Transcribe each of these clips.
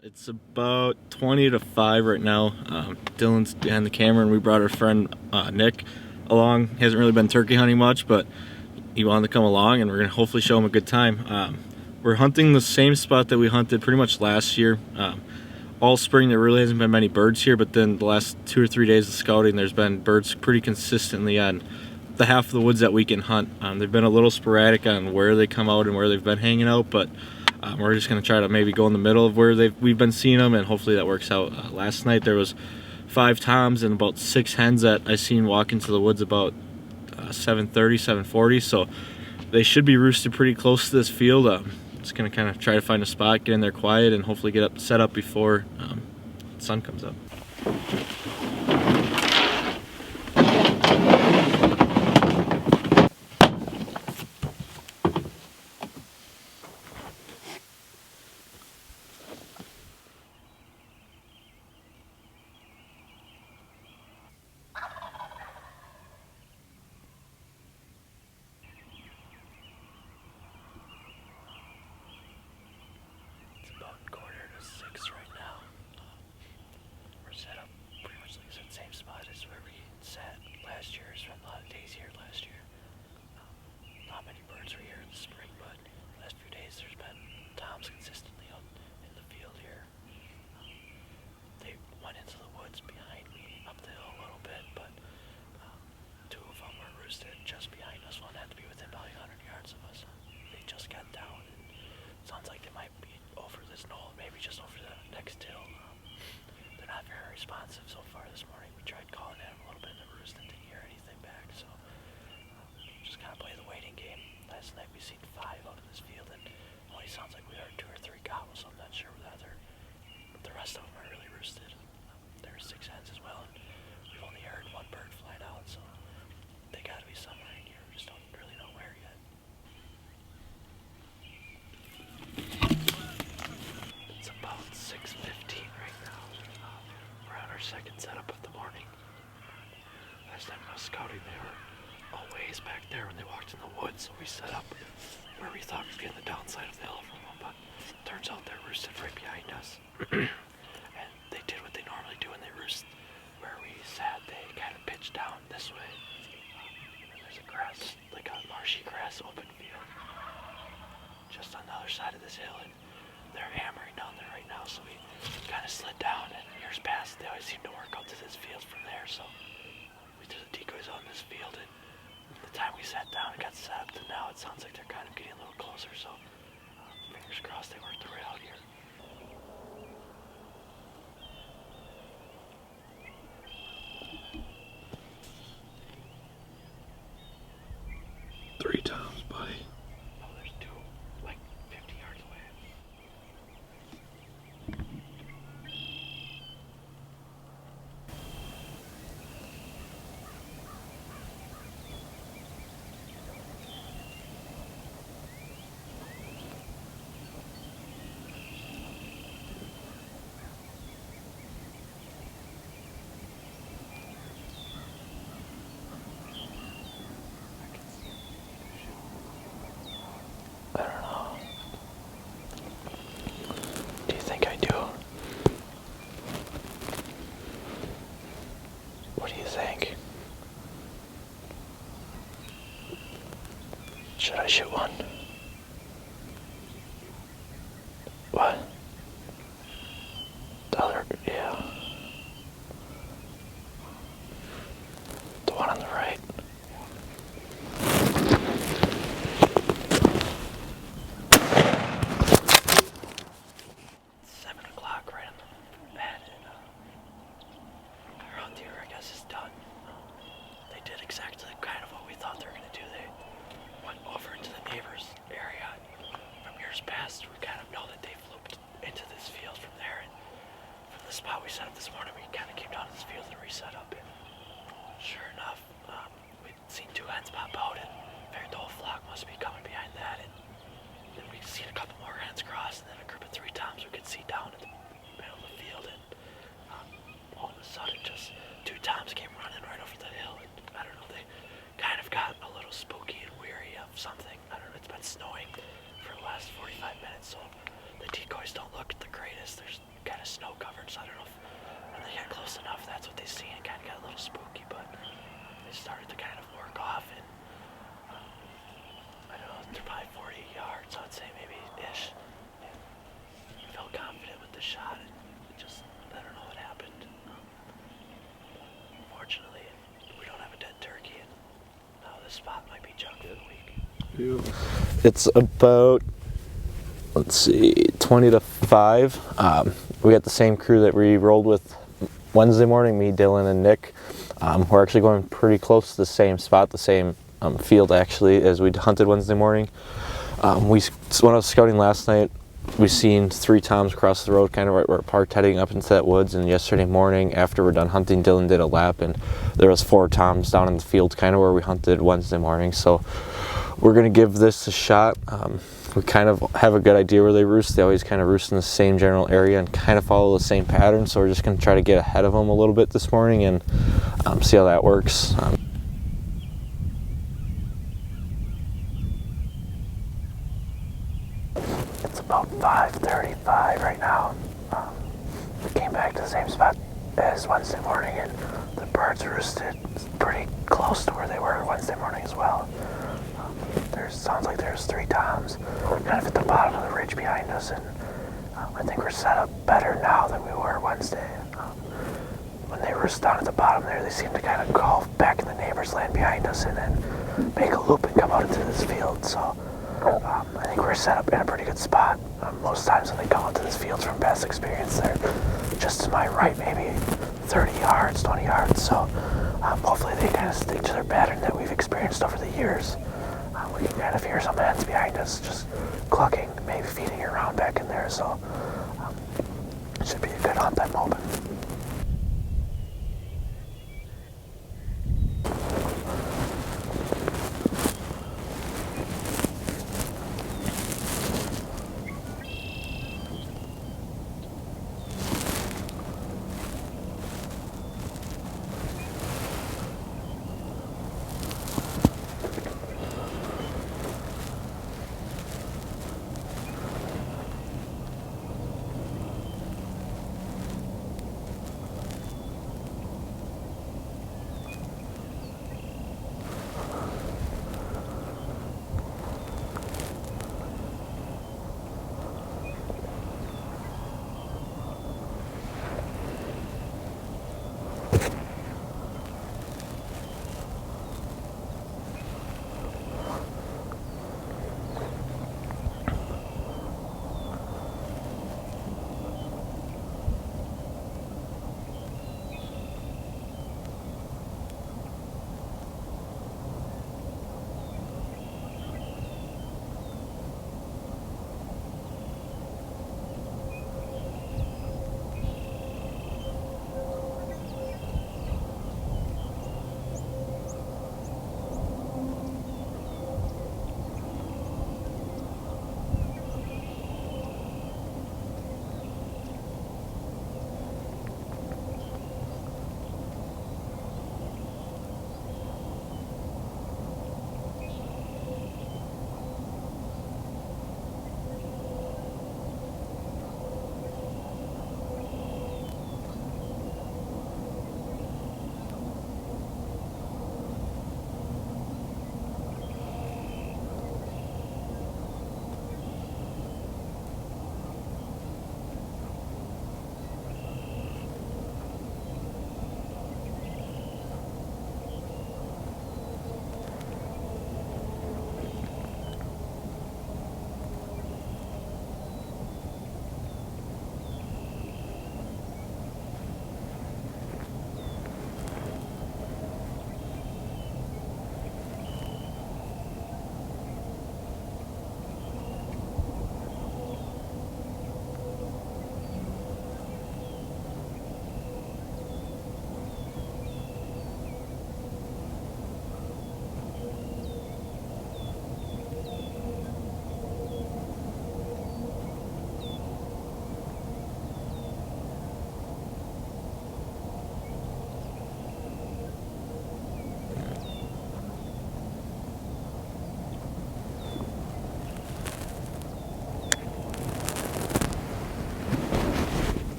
It's about 20 to 5 right now. Dylan's behind the camera, and we brought our friend Nick along. He hasn't really been turkey hunting much, but he wanted to come along, and we're going to hopefully show him a good time. We're hunting the same spot that we hunted pretty much last year. All spring there really hasn't been many birds here, but then the last 2 or 3 days of scouting there's been birds pretty consistently on the half of the woods that we can hunt. They've been a little sporadic on where they come out and where they've been hanging out, but we're just going to try to maybe go in the middle of where we've been seeing them, and hopefully that works out. Last night there was 5 toms and about 6 hens that I seen walk into the woods about 7:30, 7:40, so they should be roosted pretty close to this field. Just going to kind of try to find a spot, get in there quiet, and hopefully get set up before the sun comes up. Responsive so far this morning. We tried calling at him a little bit in the roost and didn't hear anything back, so just kind of play the waiting game. Last night we seen 5 out in this field, and only sounds like we heard 2 or 3 gobbles, so I'm not sure whether the rest of them are really roosted. There were 6 hens as well, and we've only heard 1 bird flying out, so they gotta be somewhere in here. We just don't really know where yet. It's about 6:15 right now. We're on our second setup of the morning. Last time I was scouting, they were a ways back there when they walked in the woods, so we set up where we thought we'd be on the downside of the hill from them, but turns out they're roosted right behind us. And they did what they normally do when they roost. Where we sat, they kind of pitched down this way. And there's a grass, like a marshy grass open field, just on the other side of this hill, and they're hammering down there right now, so we kind of slid down, and years past they always seem to work out to this field from there, so we threw the decoys on this field, and the time we sat down it got set, and now it sounds like they're kind of getting a little closer, so fingers crossed they worked their way out here. Three toms, buddy. Oh, there's 2, like 50 yards away. I don't know. Do you think I do? What do you think? Should I shoot one? What? The other, yeah. The one on the right. Exactly kind of what we thought they were going to do. They went over into the neighbor's area. From years past, we kind of know that they've looped into this field from there. And from the spot we set up this morning, we kind of came down to this field and reset up. And sure enough, we'd seen 2 hens pop out, and figured the whole flock must be coming behind that. And then we'd seen a couple more hens cross, and then a group of 3 toms we could see down in the middle of the field. And all of a sudden, just 2 toms came running right over the hill. And I don't know, they kind of got a little spooky and weary of something. I don't know, it's been snowing for the last 45 minutes, so the decoys don't look the greatest. this. There's kind of snow covered, so I don't know if when they got close enough, that's what they see, and kind of got a little spooky. But they started to kind of work off, and I don't know, they're probably 40 yards, so I'd say maybe ish. I felt confident with the shot, and just I don't know what happened. Fortunately, we don't have a dead turkey, and now this spot might be junk for the week. It's about, let's see, 20 to 5. We got the same crew that we rolled with Wednesday morning, me, Dylan, and Nick. We're actually going pretty close to the same spot, the same field actually, as we hunted Wednesday morning. When I was scouting last night, we seen 3 toms across the road, kind of right where we're parked, heading up into that woods. And yesterday morning, after we're done hunting, Dylan did a lap, and there was 4 toms down in the field, kind of where we hunted Wednesday morning. So we're gonna give this a shot. We kind of have a good idea where they roost. They always kind of roost in the same general area and kind of follow the same pattern. So we're just gonna try to get ahead of them a little bit this morning and see how that works. It's about 5:35 right now. We came back to the same spot as Wednesday morning, and the birds roosted pretty close to where they were Wednesday morning as well. Sounds like there's 3 toms kind of at the bottom of the ridge behind us, and I think we're set up better now than we were Wednesday. When they roost down at the bottom there, they seem to kind of go back in the neighbor's land behind us and then make a loop and come out into this field. So I think we're set up in a pretty good spot. Most times when they come into this field, from past experience, they're just to my right, maybe 30 yards, 20 yards. So hopefully they kind of stick to their pattern that we've experienced over the years. We can kind of hear some hens behind us just clucking, maybe feeding around back in there. So it should be a good hunt, I'm hoping.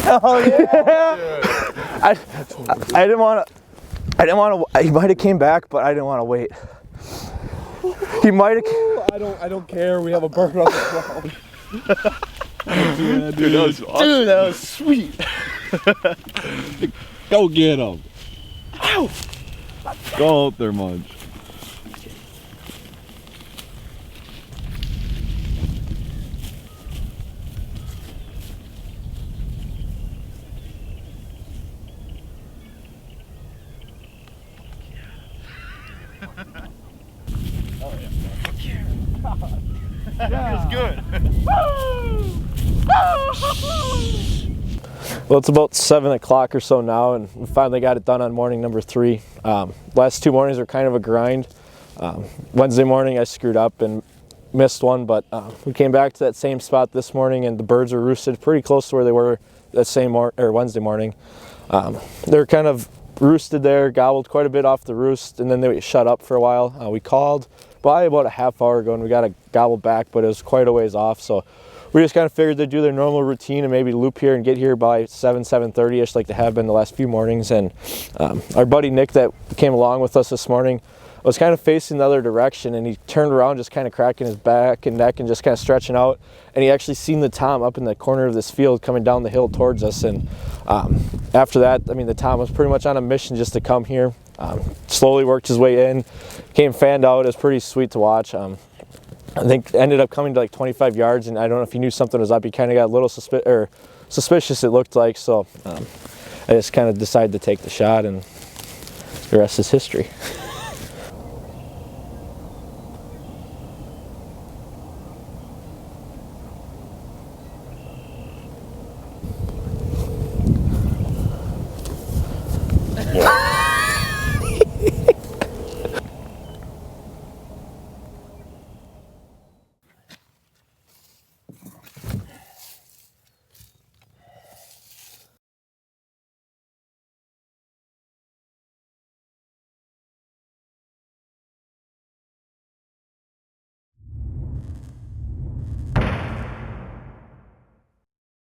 Oh yeah. I didn't want to. He might have came back, but I didn't want to wait. He might have. I don't care. We have a bird on the ground. Yeah, dude, that was awesome. Dude, that was sweet. Go get him. Ow! Go out there, Munch. That was good. Well, it's about 7 o'clock or so now, and we finally got it done on morning number 3. Last 2 mornings are kind of a grind. Wednesday morning I screwed up and missed one, but we came back to that same spot this morning, and the birds were roosted pretty close to where they were that same Wednesday morning. They're kind of roosted there, gobbled quite a bit off the roost, and then they shut up for a while. We called probably about a half hour ago, and we got a gobble back, but it was quite a ways off, so we just kind of figured they'd do their normal routine and maybe loop here and get here by 7:30ish like they have been the last few mornings. And our buddy Nick that came along with us this morning was kind of facing the other direction, and he turned around just kind of cracking his back and neck and just kind of stretching out, and he actually seen the tom up in the corner of this field coming down the hill towards us. And after that, I mean, the tom was pretty much on a mission just to come here. Slowly worked his way in, came fanned out. It was pretty sweet to watch. I think ended up coming to like 25 yards, and I don't know if he knew something was up. He kind of got a little suspicious, it looked like. So I just kind of decided to take the shot, and the rest is history. Yeah.